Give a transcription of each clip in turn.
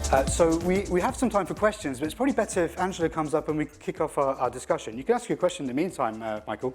So we have some time for questions, but it's probably better if Angela comes up and we kick off our discussion. You can ask your question in the meantime, Michael.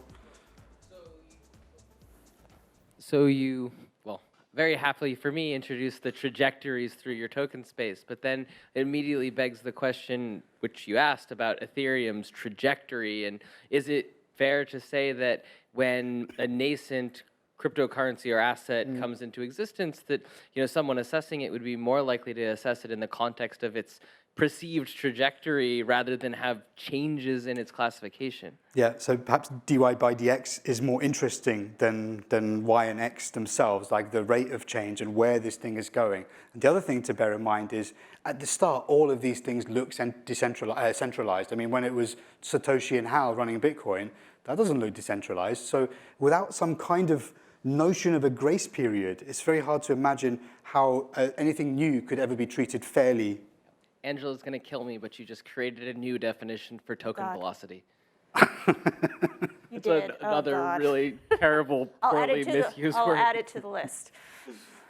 So you, well, very happily for me, introduced the trajectories through your token space, but then it immediately begs the question, which you asked, about Ethereum's trajectory. And is it fair to say that when a nascent cryptocurrency or asset comes into existence, that someone assessing it would be more likely to assess it in the context of its perceived trajectory rather than have changes in its classification? Yeah, so perhaps dy by dx is more interesting than y and x themselves, like the rate of change and where this thing is going. And the other thing to bear in mind is, at the start, all of these things look centralized. I mean, when it was Satoshi and Hal running Bitcoin, that doesn't look decentralized. So without some kind of notion of a grace period, it's very hard to imagine how anything new could ever be treated fairly. Angela's going to kill me, but you just created a new definition for token velocity. You did. Another really terrible, poorly misused word. I'll add it to the list.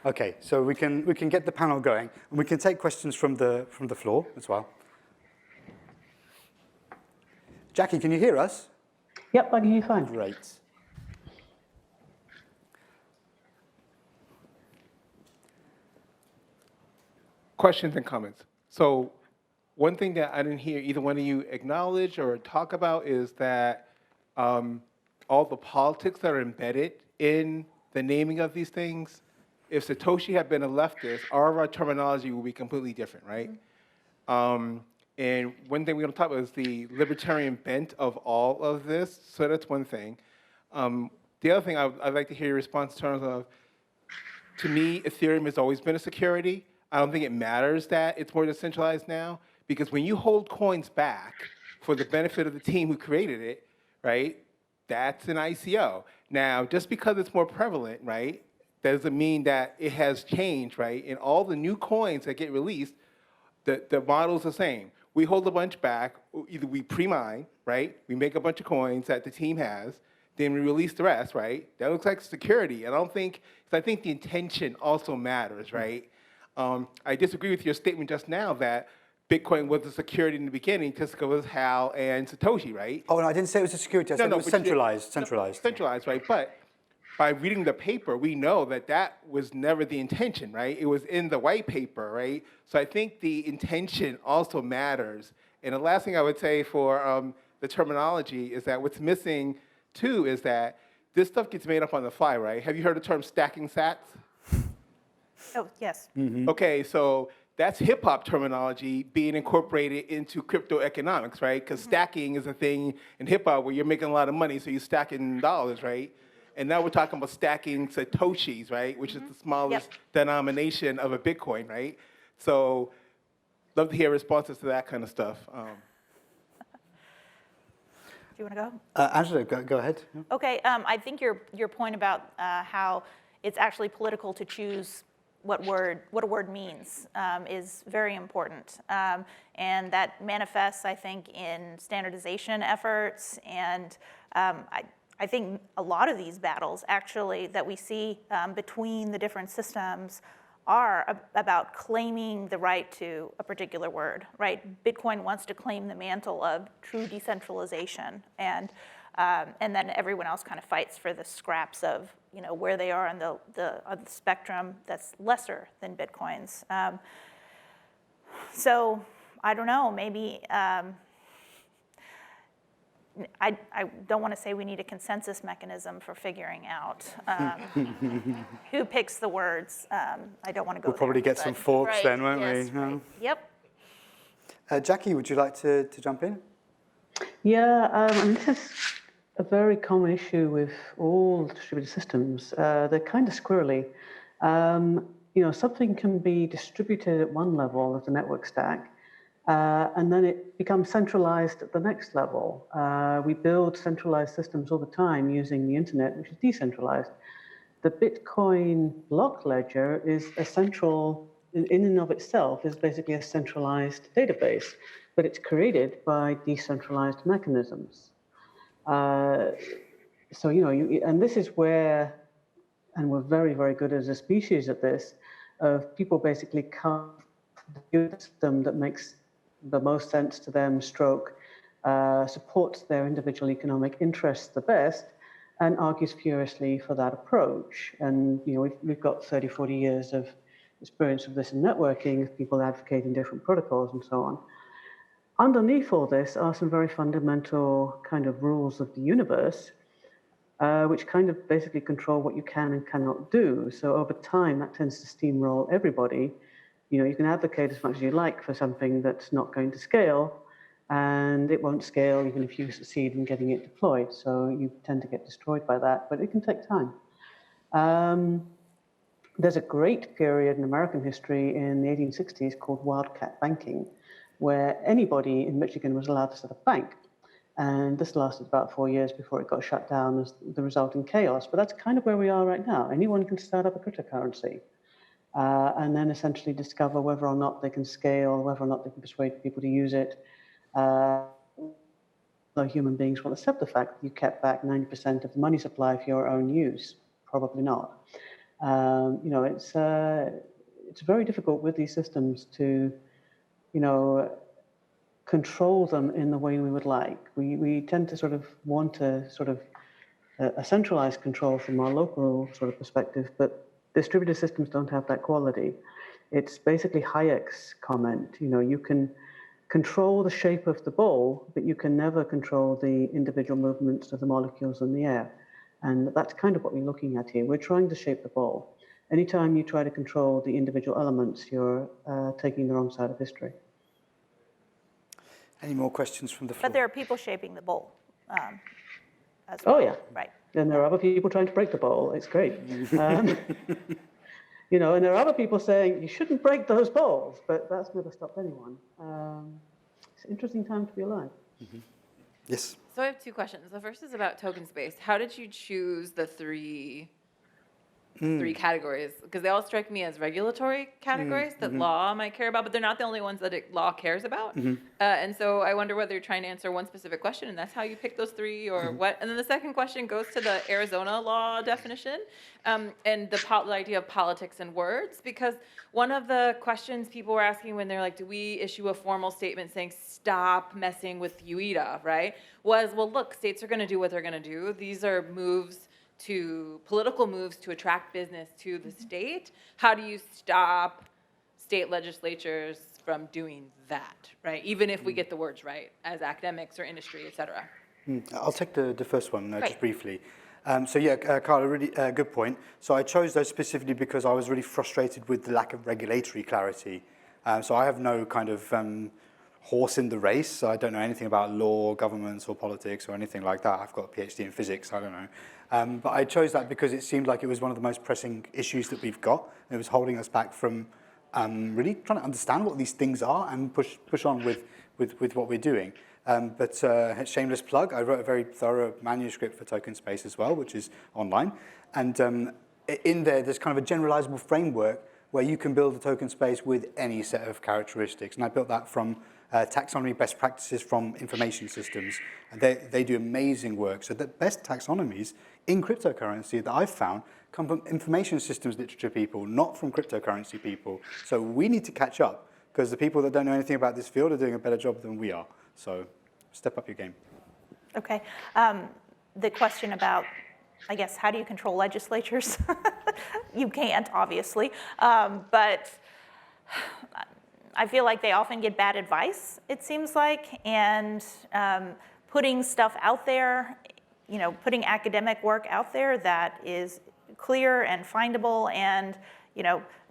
Okay, so we can get the panel going, and we can take questions from the floor as well. Jacky, can you hear us? Yep, I can hear you fine. Great. Questions and comments. So one thing that I didn't hear either one of you acknowledge or talk about is that all the politics that are embedded in the naming of these things, if Satoshi had been a leftist, our terminology would be completely different, right? And one thing we're going to talk about is the libertarian bent of all of this. So that's one thing. The other thing I'd like to hear your response in terms of, to me, Ethereum has always been a security. I don't think it matters that it's more decentralized now, because when you hold coins back for the benefit of the team who created it, right, that's an ICO. Now, just because it's more prevalent, right, doesn't mean that it has changed, right? And all the new coins that get released, the model's the same. We hold a bunch back, either we pre-mine, right? We make a bunch of coins that the team has, then we release the rest, right? That looks like security. And I think the intention also matters, right? I disagree with your statement just now that Bitcoin was a security in the beginning just because it was Hal and Satoshi, right? Oh, no, I didn't say it was a security. I said it was centralized. Centralized, right? But by reading the paper, we know that that was never the intention, right? It was in the white paper, right? So I think the intention also matters. And the last thing I would say for the terminology is that what's missing, too, is that this stuff gets made up on the fly, right? Have you heard the term stacking sats? Oh, yes. Mm-hmm. Okay, so that's hip-hop terminology being incorporated into cryptoeconomics, right? Because stacking is a thing in hip-hop where you're making a lot of money, so you're stacking dollars, right? And now we're talking about stacking Satoshis, right? Which is the smallest denomination of a Bitcoin, right? So love to hear responses to that kind of stuff. Do you want to go? Angela, go ahead. Okay, I think your point about how it's actually political to choose what a word means is very important. And that manifests, I think, in standardization efforts. And I think a lot of these battles, actually, that we see between the different systems are about claiming the right to a particular word, right? Bitcoin wants to claim the mantle of true decentralization. And then everyone else kind of fights for the scraps of where they are on the spectrum that's lesser than Bitcoin's. So I don't know, maybe I don't want to say we need a consensus mechanism for figuring out who picks the words. I don't want to go We'll probably get some forks then, won't we? Right. Yep. Jacky, would you like to jump in? Yeah, this is a very common issue with all distributed systems. They're kind of squirrely. Something can be distributed at one level of the network stack, and then it becomes centralized at the next level. We build centralized systems all the time using the internet, which is decentralized. The Bitcoin block ledger is a central, in and of itself, is basically a centralized database, but it's created by decentralized mechanisms. And this is where, and we're very, very good as a species at this, of people basically carve the system that makes the most sense to them, supports their individual economic interests the best, and argues furiously for that approach. And we've got 30, 40 years of experience of this in networking, of people advocating different protocols and so on. Underneath all this are some very fundamental kind of rules of the universe, which kind of basically control what you can and cannot do. So over time, that tends to steamroll everybody. You can advocate as much as you like for something that's not going to scale, and it won't scale even if you succeed in getting it deployed. So you tend to get destroyed by that, but it can take time. There's a great period in American history in the 1860s called Wildcat Banking, where anybody in Michigan was allowed to set a bank. And this lasted about 4 years before it got shut down as the result in chaos. But that's kind of where we are right now. Anyone can start up a cryptocurrency and then essentially discover whether or not they can scale, whether or not they can persuade people to use it. Though human beings will accept the fact that you kept back 90% of the money supply for your own use. Probably not. It's very difficult with these systems to, control them in the way we would like. We tend to sort of want a centralized control from our local sort of perspective, but distributed systems don't have that quality. It's basically Hayek's comment. You can control the shape of the ball, but you can never control the individual movements of the molecules in the air. And that's kind of what we're looking at here. We're trying to shape the ball. Anytime you try to control the individual elements, you're taking the wrong side of history. Any more questions from the floor? But there are people shaping the bowl as well. Oh, yeah. Right. And there are other people trying to break the ball. It's great. And there are other people saying, you shouldn't break those balls, but that's never stopped anyone. It's an interesting time to be alive. Mm-hmm. Yes. So I have two questions. The first is about token space. How did you choose the three categories? Because they all strike me as regulatory categories that law might care about, but they're not the only ones that law cares about. And so I wonder whether you're trying to answer one specific question, and that's how you pick those three, or what. And then the second question goes to the Arizona law definition and the idea of politics and words, because one of the questions people were asking when they're like, do we issue a formal statement saying stop messing with UITA, right? Was, well, look, states are going to do what they're going to do. These are political moves to attract business to the state. How do you stop state legislatures from doing that, right? Even if we get the words right as academics or industry, et cetera. I'll take the first one just briefly. Carla, really good point. So I chose those specifically because I was really frustrated with the lack of regulatory clarity. So I have no kind of horse in the race. So I don't know anything about law, governments, or politics, or anything like that. I've got a PhD in physics, I don't know. But I chose that because it seemed like it was one of the most pressing issues that we've got. It was holding us back from really trying to understand what these things are and push on with what we're doing. But shameless plug, I wrote a very thorough manuscript for Token Space as well, which is online. And in there's kind of a generalizable framework where you can build a token space with any set of characteristics. And I built that from taxonomy best practices from information systems. And they do amazing work. So the best taxonomies in cryptocurrency that I've found come from information systems literature people, not from cryptocurrency people. So we need to catch up, because the people that don't know anything about this field are doing a better job than we are. So step up your game. Okay. The question about, I guess, how do you control legislatures? You can't, obviously. But I feel like they often get bad advice, it seems like, and putting stuff out there, putting academic work out there that is clear and findable, and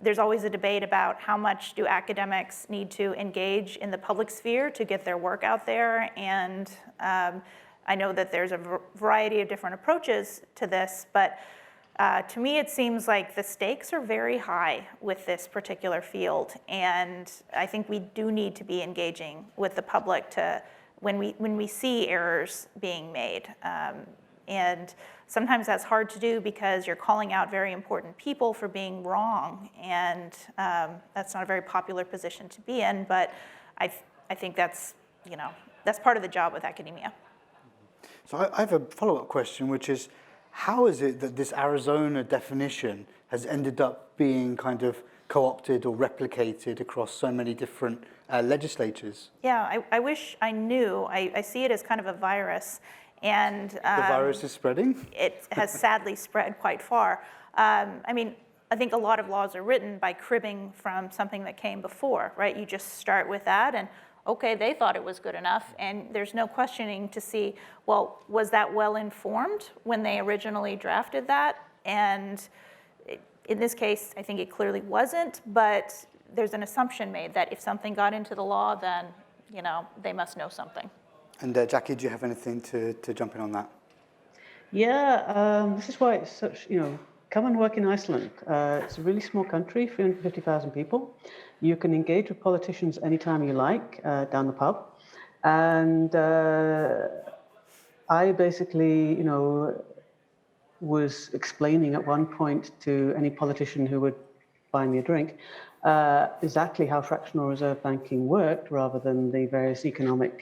there's always a debate about how much do academics need to engage in the public sphere to get their work out there, and I know that there's a variety of different approaches to this, but to me it seems like the stakes are very high with this particular field, and I think we do need to be engaging with the public when we see errors being made. And sometimes that's hard to do because you're calling out very important people for being wrong, and that's not a very popular position to be in, but I think that's part of the job with academia. So I have a follow-up question, which is, how is it that this Arizona definition has ended up being kind of co-opted or replicated across so many different legislatures. Yeah, I wish I knew. I see it as kind of a virus, and The virus is spreading? it has sadly spread quite far. I mean, I think a lot of laws are written by cribbing from something that came before, right? You just start with that, and okay, they thought it was good enough, and there's no questioning to see, well, was that well informed when they originally drafted that? And in this case, I think it clearly wasn't, but there's an assumption made that if something got into the law, then, you know, they must know something. And Jacky, do you have anything to jump in on that? Yeah, this is why it's such, come and work in Iceland. It's a really small country, 350,000 people. You can engage with politicians anytime you like, down the pub. And I basically, was explaining at one point to any politician who would buy me a drink exactly how fractional reserve banking worked rather than the various economic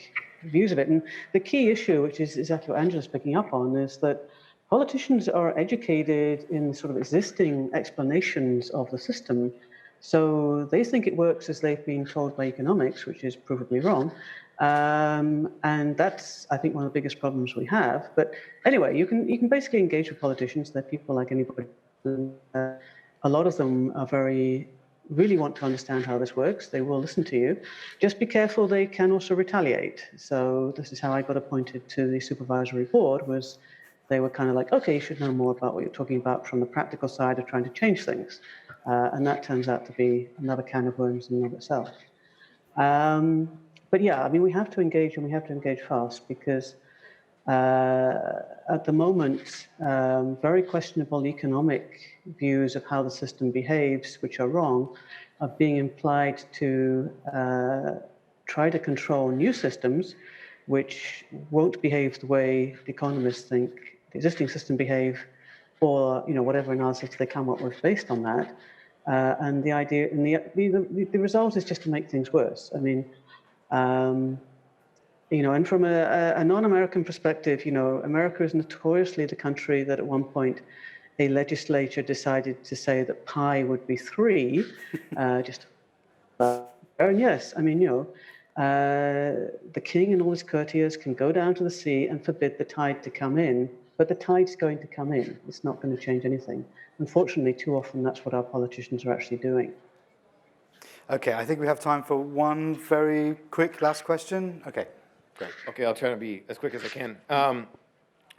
views of it. And the key issue, which is exactly what Angela's picking up on, is that politicians are educated in sort of existing explanations of the system. So they think it works as they've been told by economics, which is provably wrong. And that's, I think, one of the biggest problems we have. But anyway, you can basically engage with politicians. They're people like anybody. A lot of them are really want to understand how this works. They will listen to you. Just be careful, they can also retaliate. So this is how I got appointed to the supervisory board, was they were kind of like, okay, you should know more about what you're talking about from the practical side of trying to change things. And that turns out to be another can of worms in and of itself. But yeah, I mean, we have to engage, and we have to engage fast, because at the moment, very questionable economic views of how the system behaves, which are wrong, are being implied to try to control new systems, which won't behave the way the economists think the existing system behave, or whatever analysis they come up with based on that. And the idea, and the result is just to make things worse. I mean, and from a non-American perspective, America is notoriously the country that at one point a legislature decided to say that pi would be 3, and yes, I mean, the king and all his courtiers can go down to the sea and forbid the tide to come in, but the tide's going to come in. It's not going to change anything. Unfortunately, too often that's what our politicians are actually doing. Okay, I think we have time for one very quick last question. Okay, great. Okay, I'll try to be as quick as I can.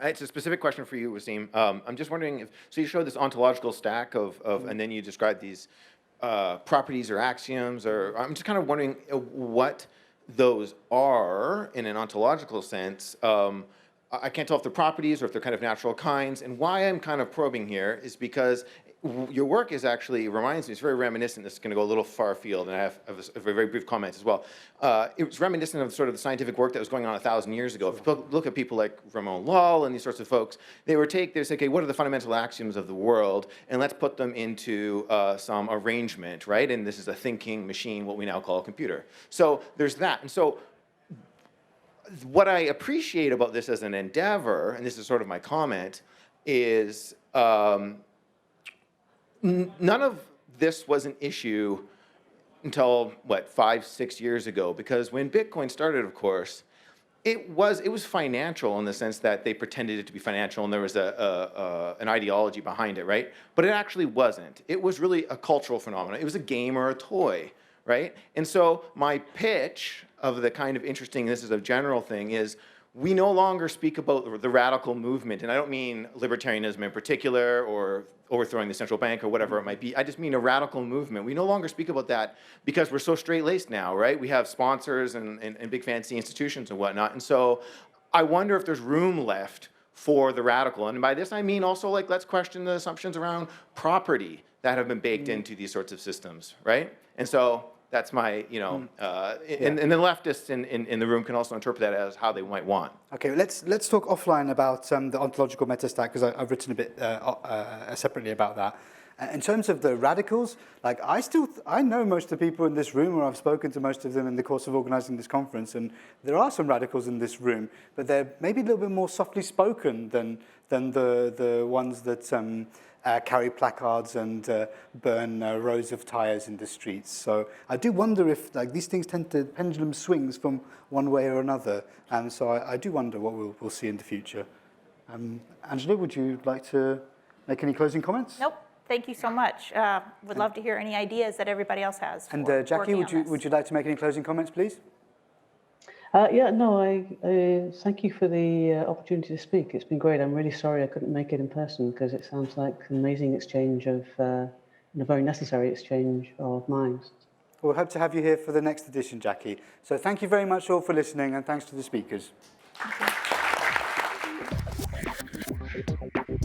It's a specific question for you, Wassim. I'm just wondering so you showed this ontological stack and then you described these properties or axioms, or I'm just kind of wondering what those are in an ontological sense. I can't tell if they're properties or if they're kind of natural kinds, and why I'm kind of probing here is because your work is actually, reminds me, it's very reminiscent, this is going to go a little far afield, and I have a very brief comment as well. It was reminiscent of sort of the scientific work that was going on 1,000 years ago. If you look at people like Ramon Lull and these sorts of folks, they say, okay, what are the fundamental axioms of the world, and let's put them into some arrangement, right? And this is a thinking machine, what we now call a computer. So there's that. And so what I appreciate about this as an endeavor, and this is sort of my comment, is none of this was an issue until, 5-6 years ago, because when Bitcoin started, of course, it was financial in the sense that they pretended it to be financial and there was an ideology behind it, right? But it actually wasn't. It was really a cultural phenomenon. It was a game or a toy, right? And so my pitch of the kind of interesting, this is a general thing, is we no longer speak about the radical movement, and I don't mean libertarianism in particular or overthrowing the central bank or whatever it might be. I just mean a radical movement. We no longer speak about that because we're so straight-laced now, right? We have sponsors and big fancy institutions and whatnot, and so I wonder if there's room left for the radical. And by this I mean also, like, let's question the assumptions around property that have been baked into these sorts of systems, right? And so that's my, and the leftists in the room can also interpret that as how they might want. Okay, let's talk offline about the ontological metastack, because I've written a bit separately about that. In terms of the radicals, like I know most of the people in this room, or I've spoken to most of them in the course of organizing this conference, and there are some radicals in this room, but they're maybe a little bit more softly spoken than the ones that carry placards and burn rows of tires in the streets. So I do wonder if like these things pendulum swings from one way or another, and so I do wonder what we'll see in the future. Angela, would you like to make any closing comments? Nope. Thank you so much. Would love to hear any ideas that everybody else has. And for Jacky, working on this. would you like to make any closing comments, please? Yeah, no, I thank you for the opportunity to speak. It's been great. I'm really sorry I couldn't make it in person because it sounds like an amazing exchange of, and a very necessary exchange of minds. We'll hope to have you here for the next edition, Jacky. So thank you very much all for listening, and thanks to the speakers. Thank you.